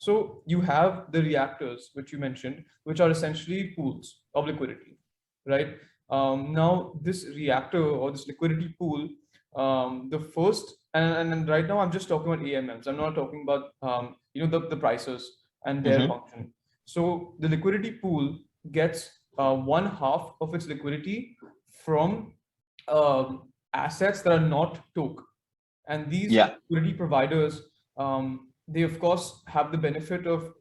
So you have the reactors, which you mentioned, which are essentially pools of liquidity, right? Now this reactor or this liquidity pool, the first, and right now I'm just talking about AMMs. I'm not talking about the prices and their function. So the liquidity pool gets one half of its liquidity from assets that are not toke, and these liquidity providers, they of course have the benefit of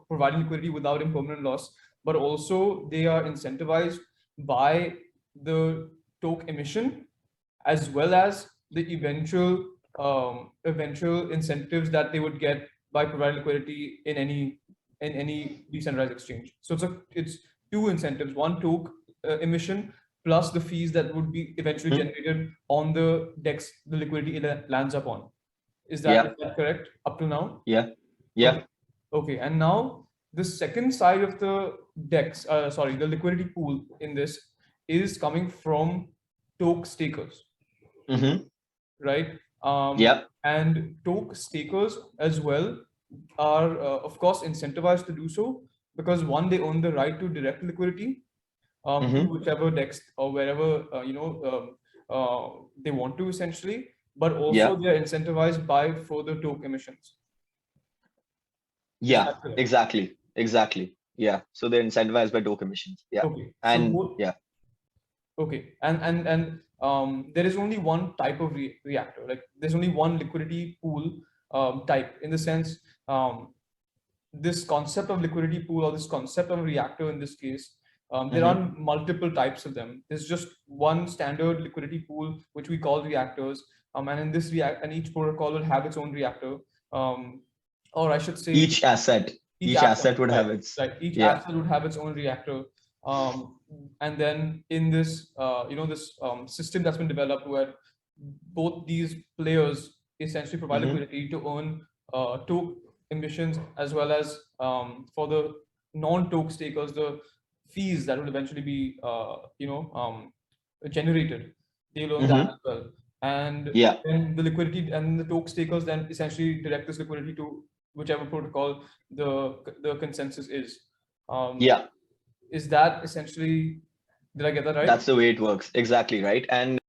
providing liquidity without impermanent loss, but also they are incentivized by the toke emission as well as the eventual incentives that they would get by providing liquidity in any decentralized exchange. So it's two incentives: one, toke emission, plus the fees that would be eventually generated on the DEX the liquidity it lands upon. Is that correct up to now? Yeah. Okay. And now the second side of the DEX, the liquidity pool in this is coming from toke stakers, right? And toke stakers as well are, of course, incentivized to do so because one, they own the right to direct liquidity to whichever DEX or wherever they want to, essentially, but also they are incentivized by further toke emissions. Yeah, exactly. Yeah, so they're incentivized by toke emissions. Yeah. Okay. And okay, and there is only one type of reactor. Like there's only one liquidity pool type, in the sense, this concept of liquidity pool or this concept of a reactor in this case, there are multiple types of them. There's just one standard liquidity pool which we call reactors, and in this and each protocol will have its own reactor, or I should say each asset would have its each asset would have its own reactor. And then in this this system that's been developed where both these players essentially provide liquidity to earn toke emissions, as well as for the non-toke stakers, the fees that will eventually be generated, they'll earn that as well. And then the liquidity and the toke stakers then essentially direct this liquidity to whichever protocol the consensus is. Is that essentially, did I get that right? That's the way it works. Exactly right. And